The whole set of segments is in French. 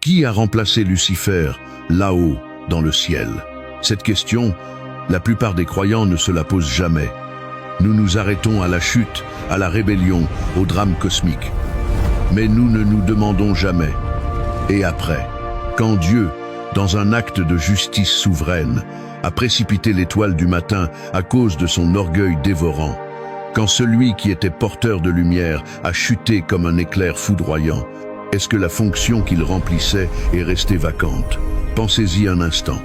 Qui a remplacé Lucifer là-haut dans le ciel? Cette question, la plupart des croyants ne se la posent jamais. Nous nous arrêtons à la chute, à la rébellion, au drame cosmique. Mais nous ne nous demandons jamais. Et après, quand Dieu, dans un acte de justice souveraine, a précipité l'étoile du matin à cause de son orgueil dévorant, quand celui qui était porteur de lumière a chuté comme un éclair foudroyant, est-ce que la fonction qu'il remplissait est restée vacante? Pensez-y un instant.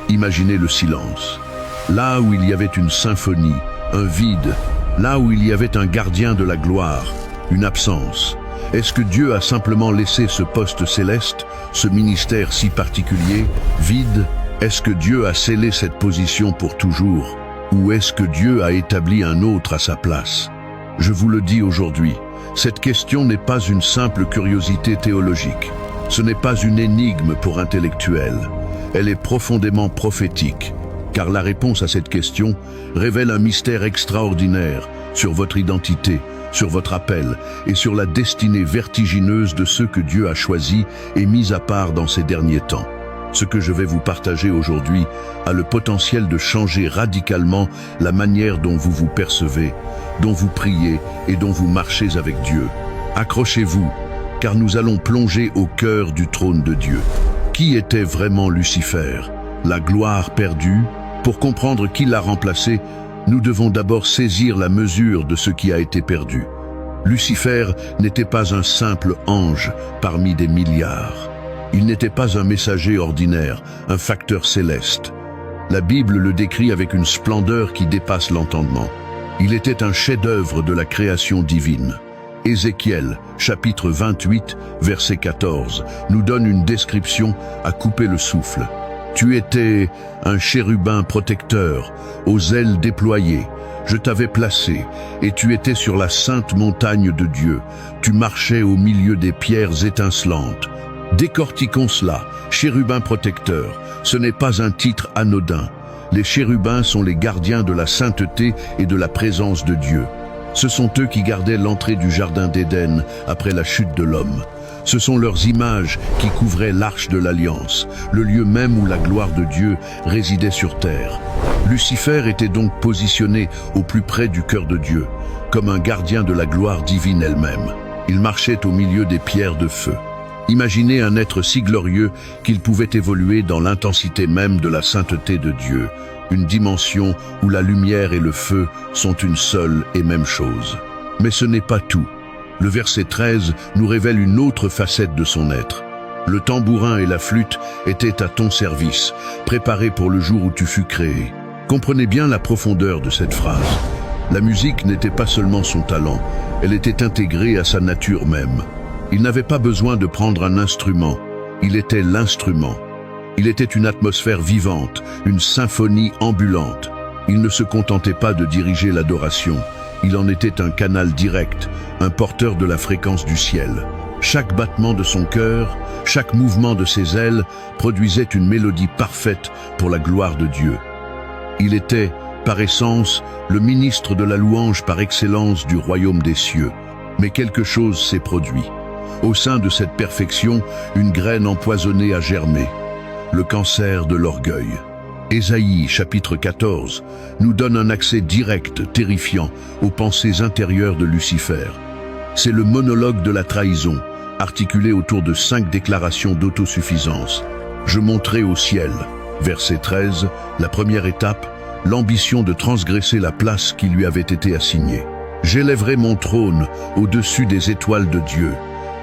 Imaginez le silence. Là où il y avait une symphonie, un vide, là où il y avait un gardien de la gloire, une absence. Est-ce que Dieu a simplement laissé ce poste céleste, ce ministère si particulier, vide? Est-ce que Dieu a scellé cette position pour toujours? Ou est-ce que Dieu a établi un autre à sa place? Je vous le dis aujourd'hui, cette question n'est pas une simple curiosité théologique. Ce n'est pas une énigme pour intellectuels. Elle est profondément prophétique, car la réponse à cette question révèle un mystère extraordinaire sur votre identité, sur votre appel et sur la destinée vertigineuse de ceux que Dieu a choisis et mis à part dans ces derniers temps. Ce que je vais vous partager aujourd'hui a le potentiel de changer radicalement la manière dont vous vous percevez, dont vous priez et dont vous marchez avec Dieu. Accrochez-vous, car nous allons plonger au cœur du trône de Dieu. Qui était vraiment Lucifer? La gloire perdue? Pour comprendre qui l'a remplacé, nous devons d'abord saisir la mesure de ce qui a été perdu. Lucifer n'était pas un simple ange parmi des milliards. Il n'était pas un messager ordinaire, un facteur céleste. La Bible le décrit avec une splendeur qui dépasse l'entendement. Il était un chef-d'œuvre de la création divine. Ézéchiel, chapitre 28, verset 14, nous donne une description à couper le souffle. Tu étais un chérubin protecteur, aux ailes déployées. Je t'avais placé, et tu étais sur la sainte montagne de Dieu. Tu marchais au milieu des pierres étincelantes. Décortiquons cela. Chérubin protecteur, ce n'est pas un titre anodin. Les chérubins sont les gardiens de la sainteté et de la présence de Dieu. Ce sont eux qui gardaient l'entrée du jardin d'Éden après la chute de l'homme. Ce sont leurs images qui couvraient l'arche de l'Alliance, le lieu même où la gloire de Dieu résidait sur terre. Lucifer était donc positionné au plus près du cœur de Dieu, comme un gardien de la gloire divine elle-même. Il marchait au milieu des pierres de feu. Imaginez un être si glorieux qu'il pouvait évoluer dans l'intensité même de la sainteté de Dieu, une dimension où la lumière et le feu sont une seule et même chose. Mais ce n'est pas tout. Le verset 13 nous révèle une autre facette de son être. Le tambourin et la flûte étaient à ton service, préparés pour le jour où tu fus créé. Comprenez bien la profondeur de cette phrase. La musique n'était pas seulement son talent, elle était intégrée à sa nature même. Il n'avait pas besoin de prendre un instrument, il était l'instrument. Il était une atmosphère vivante, une symphonie ambulante. Il ne se contentait pas de diriger l'adoration, il en était un canal direct, un porteur de la fréquence du ciel. Chaque battement de son cœur, chaque mouvement de ses ailes produisait une mélodie parfaite pour la gloire de Dieu. Il était, par essence, le ministre de la louange par excellence du royaume des cieux. Mais quelque chose s'est produit. Au sein de cette perfection, une graine empoisonnée a germé. Le cancer de l'orgueil. Ésaïe, chapitre 14, nous donne un accès direct, terrifiant, aux pensées intérieures de Lucifer. C'est le monologue de la trahison, articulé autour de 5 déclarations d'autosuffisance. Je monterai au ciel. Verset 13, la première étape, l'ambition de transgresser la place qui lui avait été assignée. J'élèverai mon trône au-dessus des étoiles de Dieu.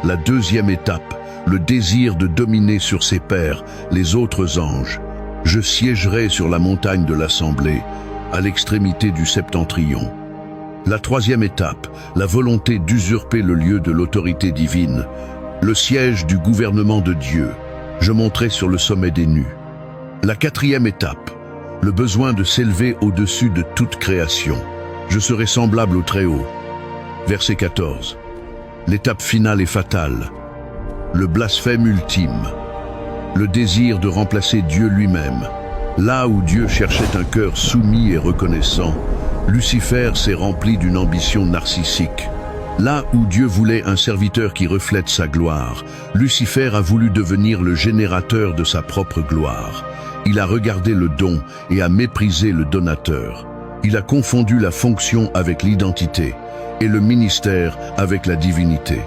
La deuxième étape, le désir de dominer sur ses pairs, les autres anges. Je siégerai sur la montagne de l'Assemblée, à l'extrémité du septentrion. La troisième étape, la volonté d'usurper le lieu de l'autorité divine, le siège du gouvernement de Dieu. Je monterai sur le sommet des nues. La quatrième étape, le besoin de s'élever au-dessus de toute création. Je serai semblable au Très-Haut. Verset 14. L'étape finale est fatale. Le blasphème ultime. Le désir de remplacer Dieu lui-même. Là où Dieu cherchait un cœur soumis et reconnaissant, Lucifer s'est rempli d'une ambition narcissique. Là où Dieu voulait un serviteur qui reflète sa gloire, Lucifer a voulu devenir le générateur de sa propre gloire. Il a regardé le don et a méprisé le donateur. Il a confondu la fonction avec l'identité et le ministère avec la divinité.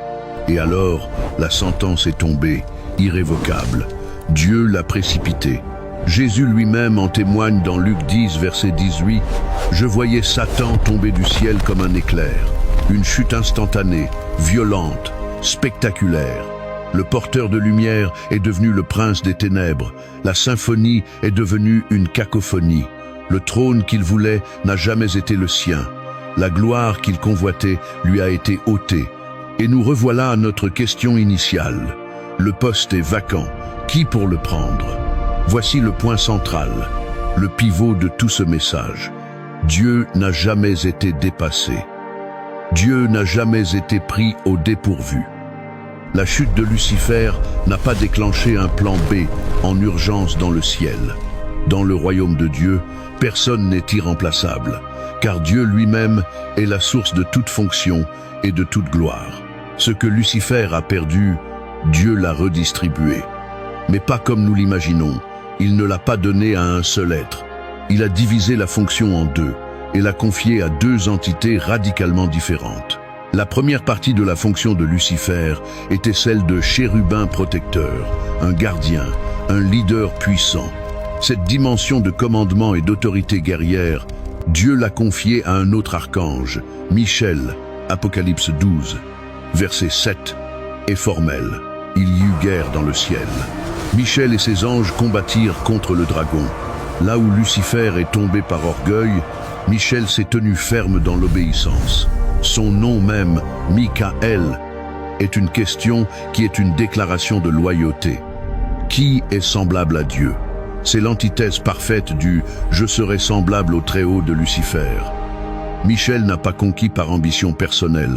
Et alors, la sentence est tombée, irrévocable. Dieu l'a précipité. Jésus lui-même en témoigne dans Luc 10, verset 18. « Je voyais Satan tomber du ciel comme un éclair. Une chute instantanée, violente, spectaculaire. Le porteur de lumière est devenu le prince des ténèbres. La symphonie est devenue une cacophonie. Le trône qu'il voulait n'a jamais été le sien. La gloire qu'il convoitait lui a été ôtée. Et nous revoilà à notre question initiale. Le poste est vacant. Qui pour le prendre ? Voici le point central, le pivot de tout ce message. Dieu n'a jamais été dépassé. Dieu n'a jamais été pris au dépourvu. La chute de Lucifer n'a pas déclenché un plan B en urgence dans le ciel. Dans le royaume de Dieu, personne n'est irremplaçable, car Dieu lui-même est la source de toute fonction et de toute gloire. Ce que Lucifer a perdu, Dieu l'a redistribué. Mais pas comme nous l'imaginons. Il ne l'a pas donné à un seul être. Il a divisé la fonction en deux et l'a confiée à deux entités radicalement différentes. La première partie de la fonction de Lucifer était celle de chérubin protecteur, un gardien, un leader puissant. Cette dimension de commandement et d'autorité guerrière, Dieu l'a confiée à un autre archange, Michel, Apocalypse 12, verset 7, est formel. Il y eut guerre dans le ciel. Michel et ses anges combattirent contre le dragon. Là où Lucifer est tombé par orgueil, Michel s'est tenu ferme dans l'obéissance. Son nom même, Michaël, est une question qui est une déclaration de loyauté. Qui est semblable à Dieu? C'est l'antithèse parfaite du « je serai semblable au Très-Haut » de Lucifer. Michel n'a pas conquis par ambition personnelle.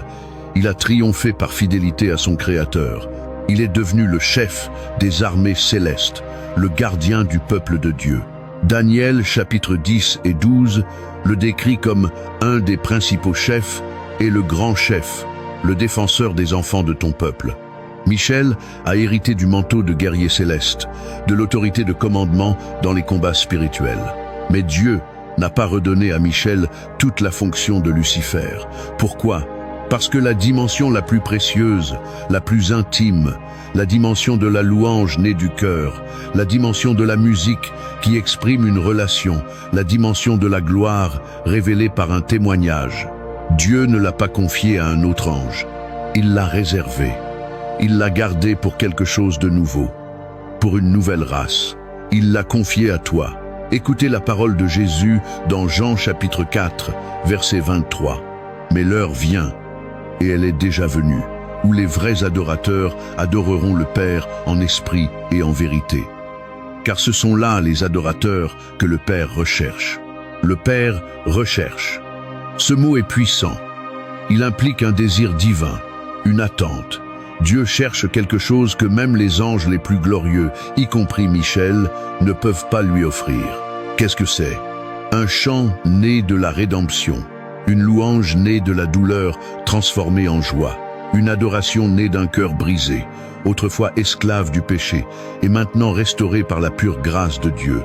Il a triomphé par fidélité à son Créateur. Il est devenu le chef des armées célestes, le gardien du peuple de Dieu. Daniel, chapitres 10 et 12, le décrit comme un des principaux chefs et le grand chef, le défenseur des enfants de ton peuple. Michel a hérité du manteau de guerrier céleste, de l'autorité de commandement dans les combats spirituels. Mais Dieu n'a pas redonné à Michel toute la fonction de Lucifer. Pourquoi ? Parce que la dimension la plus précieuse, la plus intime, la dimension de la louange née du cœur, la dimension de la musique qui exprime une relation, la dimension de la gloire révélée par un témoignage, Dieu ne l'a pas confiée à un autre ange. Il l'a réservée. Il l'a gardée pour quelque chose de nouveau, pour une nouvelle race. Il l'a confiée à toi. Écoutez la parole de Jésus dans Jean chapitre 4, verset 23. Mais l'heure vient, et elle est déjà venue, où les vrais adorateurs adoreront le Père en esprit et en vérité. Car ce sont là les adorateurs que le Père recherche. Le Père recherche. Ce mot est puissant. Il implique un désir divin, une attente. Dieu cherche quelque chose que même les anges les plus glorieux, y compris Michel, ne peuvent pas lui offrir. Qu'est-ce que c'est? Un chant né de la rédemption. Une louange née de la douleur transformée en joie. Une adoration née d'un cœur brisé, autrefois esclave du péché, et maintenant restauré par la pure grâce de Dieu.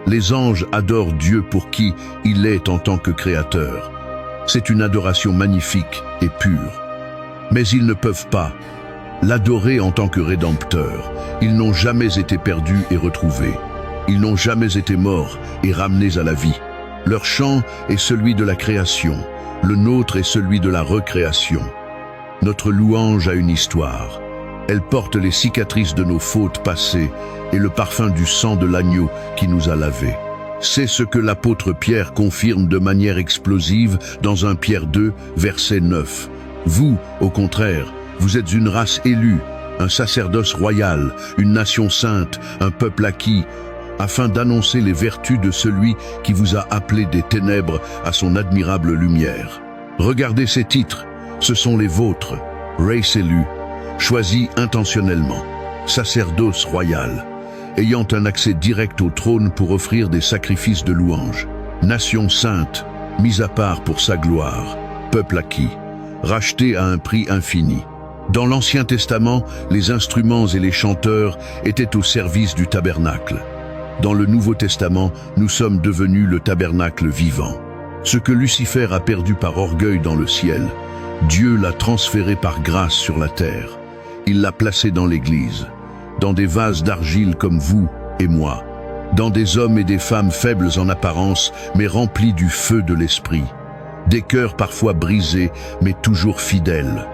Les anges adorent Dieu pour qui il est en tant que créateur. C'est une adoration magnifique et pure. Mais ils ne peuvent pas l'adorer en tant que rédempteur. Ils n'ont jamais été perdus et retrouvés. Ils n'ont jamais été morts et ramenés à la vie. Leur chant est celui de la création, le nôtre est celui de la recréation. Notre louange a une histoire. Elle porte les cicatrices de nos fautes passées et le parfum du sang de l'agneau qui nous a lavés. C'est ce que l'apôtre Pierre confirme de manière explosive dans 1 Pierre 2, verset 9. Vous, au contraire, vous êtes une race élue, un sacerdoce royal, une nation sainte, un peuple acquis, afin d'annoncer les vertus de celui qui vous a appelé des ténèbres à son admirable lumière. Regardez ces titres, ce sont les vôtres, race élue, choisie intentionnellement, sacerdoce royal, ayant un accès direct au trône pour offrir des sacrifices de louange, nation sainte, mise à part pour sa gloire, peuple acquis, rachetés à un prix infini. Dans l'Ancien Testament, les instruments et les chanteurs étaient au service du tabernacle. Dans le Nouveau Testament, nous sommes devenus le tabernacle vivant. Ce que Lucifer a perdu par orgueil dans le ciel, Dieu l'a transféré par grâce sur la terre. Il l'a placé dans l'Église, dans des vases d'argile comme vous et moi, dans des hommes et des femmes faibles en apparence, mais remplis du feu de l'Esprit, des cœurs parfois brisés, mais toujours fidèles,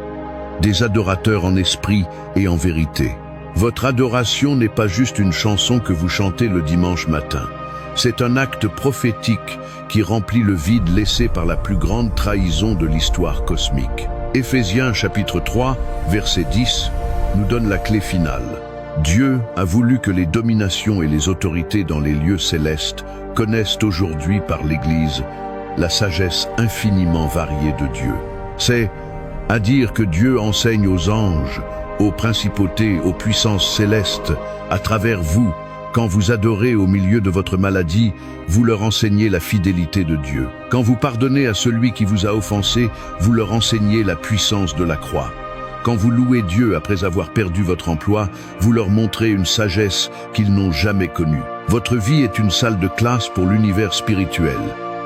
des adorateurs en esprit et en vérité. Votre adoration n'est pas juste une chanson que vous chantez le dimanche matin. C'est un acte prophétique qui remplit le vide laissé par la plus grande trahison de l'histoire cosmique. Éphésiens chapitre 3, verset 10, nous donne la clé finale. Dieu a voulu que les dominations et les autorités dans les lieux célestes connaissent aujourd'hui par l'Église la sagesse infiniment variée de Dieu. C'est à dire que Dieu enseigne aux anges, aux principautés, aux puissances célestes, à travers vous. Quand vous adorez au milieu de votre maladie, vous leur enseignez la fidélité de Dieu. Quand vous pardonnez à celui qui vous a offensé, vous leur enseignez la puissance de la croix. Quand vous louez Dieu après avoir perdu votre emploi, vous leur montrez une sagesse qu'ils n'ont jamais connue. Votre vie est une salle de classe pour l'univers spirituel.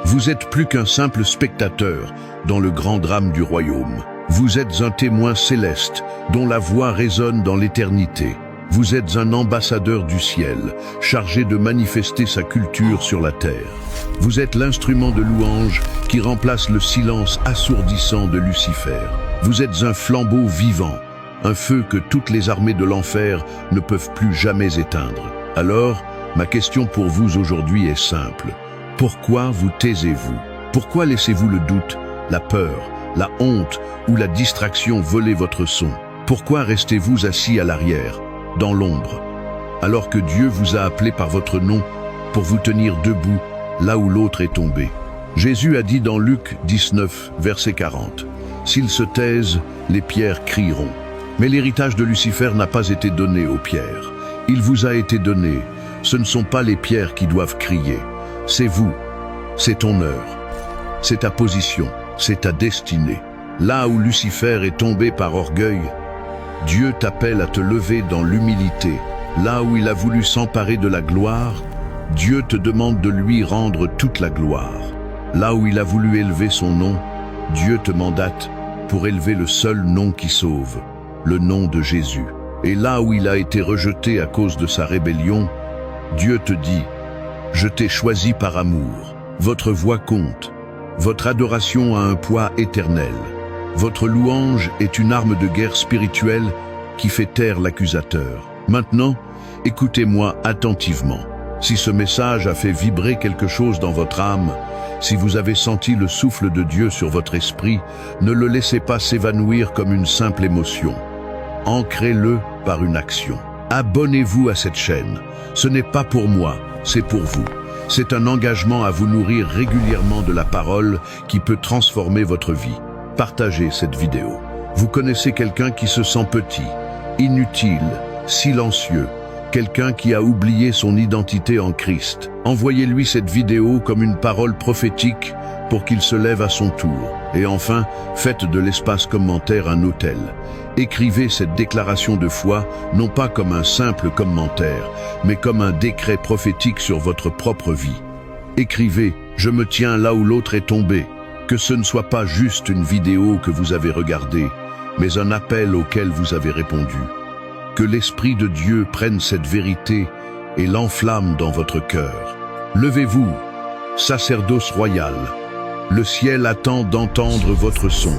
Vous êtes plus qu'un simple spectateur dans le grand drame du royaume. Vous êtes un témoin céleste dont la voix résonne dans l'éternité. Vous êtes un ambassadeur du ciel, chargé de manifester sa culture sur la terre. Vous êtes l'instrument de louange qui remplace le silence assourdissant de Lucifer. Vous êtes un flambeau vivant, un feu que toutes les armées de l'enfer ne peuvent plus jamais éteindre. Alors, ma question pour vous aujourd'hui est simple. Pourquoi vous taisez-vous? Pourquoi laissez-vous le doute, la peur, la honte ou la distraction voler votre son? Pourquoi restez-vous assis à l'arrière, dans l'ombre, alors que Dieu vous a appelé par votre nom pour vous tenir debout là où l'autre est tombé? Jésus a dit dans Luc 19, verset 40, « S'ils se taisent, les pierres crieront. » Mais l'héritage de Lucifer n'a pas été donné aux pierres. Il vous a été donné. Ce ne sont pas les pierres qui doivent crier. C'est vous, c'est ton heure, c'est ta position, c'est ta destinée. Là où Lucifer est tombé par orgueil, Dieu t'appelle à te lever dans l'humilité. Là où il a voulu s'emparer de la gloire, Dieu te demande de lui rendre toute la gloire. Là où il a voulu élever son nom, Dieu te mandate pour élever le seul nom qui sauve, le nom de Jésus. Et là où il a été rejeté à cause de sa rébellion, Dieu te dit, « Je t'ai choisi par amour. Votre voix compte. Votre adoration a un poids éternel. Votre louange est une arme de guerre spirituelle qui fait taire l'accusateur. Maintenant, écoutez-moi attentivement. Si ce message a fait vibrer quelque chose dans votre âme, si vous avez senti le souffle de Dieu sur votre esprit, ne le laissez pas s'évanouir comme une simple émotion. Ancrez-le par une action. Abonnez-vous à cette chaîne. Ce n'est pas pour moi, c'est pour vous. C'est un engagement à vous nourrir régulièrement de la parole qui peut transformer votre vie. Partagez cette vidéo. Vous connaissez quelqu'un qui se sent petit, inutile, silencieux, quelqu'un qui a oublié son identité en Christ. Envoyez-lui cette vidéo comme une parole prophétique pour qu'il se lève à son tour. Et enfin, faites de l'espace commentaire un autel. Écrivez cette déclaration de foi, non pas comme un simple commentaire, mais comme un décret prophétique sur votre propre vie. Écrivez « Je me tiens là où l'autre est tombé ». Que ce ne soit pas juste une vidéo que vous avez regardée, mais un appel auquel vous avez répondu. Que l'Esprit de Dieu prenne cette vérité et l'enflamme dans votre cœur. Levez-vous, sacerdoce royal. Le ciel attend d'entendre votre son.